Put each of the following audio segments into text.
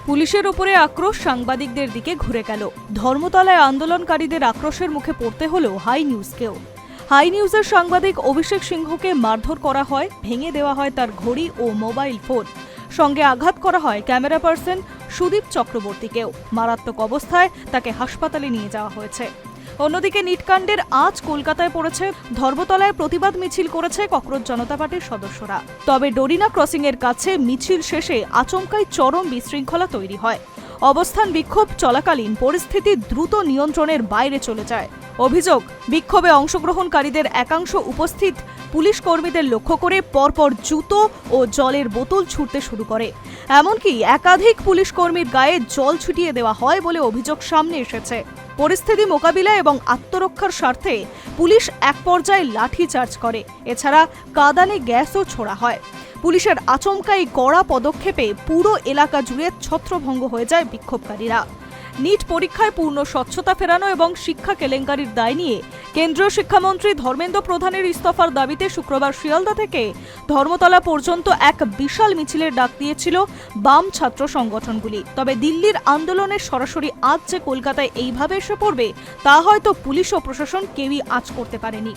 পুলিশের উপরে আক্রোশ সাংবাদিকদের দিকে ঘুরে গেল। ধর্মতলায় আন্দোলনকারীদের আক্রোশের মুখে পড়তে হলো হাই নিউজকেও। হাই নিউজের সাংবাদিক অভিষেক সিংহকে মারধর করা হয়, ভেঙে দেওয়া হয় তার ঘড়ি ও মোবাইল ফোন, সঙ্গে আঘাত করা হয় ক্যামেরা পার্সন সুদীপ চক্রবর্তীকেও। মারাত্মক অবস্থায় তাকে হাসপাতালে নিয়ে যাওয়া হয়েছে। অন্যদিকে নিটকাণ্ডের আজ কলকাতায় পড়েছে। ধর্মতলায় প্রতিবাদ মিছিল করেছে ককরোচ জনতা পার্টির সদস্যরা। তবে ডোরিনা ক্রসিং এর কাছে মিছিল শেষে আচমকাই চরম বিশৃঙ্খলা তৈরি হয়। অবস্থান বিক্ষোভ চলাকালীন পরিস্থিতি দ্রুত নিয়ন্ত্রণের বাইরে চলে যায়। অভিযোগ, বিক্ষোভে অংশগ্রহণকারীদের একাংশ উপস্থিত পুলিশ কর্মীদের লক্ষ্য করে পরপর জুতো ও জলের বোতল ছুঁড়তে শুরু করে। এমনকি একাধিক পুলিশ কর্মীর গায়ে জল ছিটিয়ে দেওয়া হয় বলে অভিযোগ সামনে এসেছে। পরিস্থিতি মোকাবিলা এবং আত্মরক্ষার স্বার্থে পুলিশ এক পর্যায়ে লাঠিচার্জ করে। এছাড়া কাঁদানে গ্যাসও ছোড়া হয়। পুলিশের আচমকাই কড়া পদক্ষেপে পুরো এলাকা জুড়ে ছত্রভঙ্গ হয়ে যায় বিক্ষোভকারীরা। নিট পরীক্ষায় পূর্ণ স্বচ্ছতা ফেরানো এবং শিক্ষা কেলেঙ্কারির দায় নিয়ে কেন্দ্রীয় শিক্ষামন্ত্রী ধর্মেন্দ্র প্রধানের ইস্তফার দাবিতে শুক্রবার শিয়ালদা থেকে ধর্মতলা পর্যন্ত এক বিশাল মিছিলের ডাক দিয়েছিল বাম ছাত্র সংগঠনগুলি। তবে দিল্লির আন্দোলনের সরাসরি আজ যে কলকাতায় এইভাবে এসে পড়বে তা হয়তো পুলিশ ও প্রশাসন কেউই আঁচ করতে পারেনি।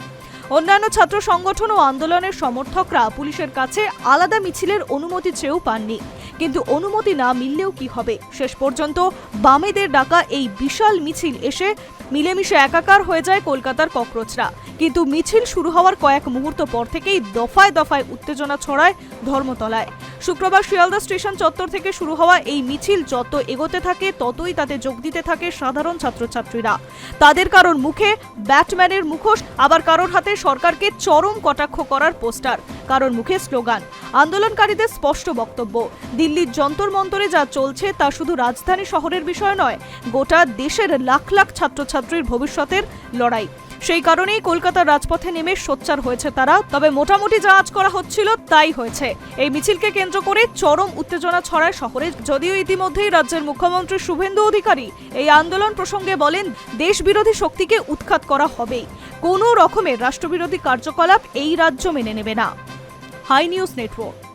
অন্যান্য ছাত্র সংগঠন ও আন্দোলনের সমর্থকরা পুলিশের কাছে আলাদা মিছিলের অনুমতি চেয়েও পাননি। কিন্তু অনুমতি না মিললেও কি হবে, শেষ পর্যন্ত বামেদের ডাকা এই বিশাল মিছিল এসে মিলেমিশে একাকার হয়ে যায় কলকাতার ককরোচরা। কিন্তু মিছিল শুরু হওয়ার কয়েক মুহূর্ত পর থেকেই দফায় দফায় উত্তেজনা ছড়ায় ধর্মতলায়। শুক্রবার শিয়ালদা স্টেশন চত্বর থেকে শুরু হওয়া এই মিছিল যত এগোতে থাকে ততই তাতে যোগ দিতে থাকে সাধারণ ছাত্রছাত্রীরা। তাদের কারোর মুখে ব্যাটম্যানের মুখোশ, আবার কারোর হাতে সরকারকে চরম কটাক্ষ করার পোস্টার, কারোর মুখে স্লোগান। আন্দোলনকারীদের স্পষ্ট বক্তব্য, দিল্লির যন্তর মন্তরে যা চলছে তা শুধু রাজধানী শহরের বিষয় নয়, গোটা দেশের লাখ লাখ ছাত্রছাত্রীর ভবিষ্যতের লড়াই। সেই কারণেই কলকাতার রাজপথে নেমে সোচ্চার হয়েছে তারা। তবে মোটামুটি যা আজ করা হচ্ছিল তাই হয়েছে। এই মিছিলকে কেন্দ্র করে চরম উত্তেজনা ছড়ায় শহরে। যদিও ইতিমধ্যেই রাজ্যের মুখ্যমন্ত্রী শুভেন্দু অধিকারী এই আন্দোলন প্রসঙ্গে বলেন, দেশ বিরোধী শক্তিকে উৎখাত করা হবেই। কোনো রকমের রাষ্ট্রবিরোধী কার্যকলাপ এই রাজ্য মেনে নেবে না। Hi News network.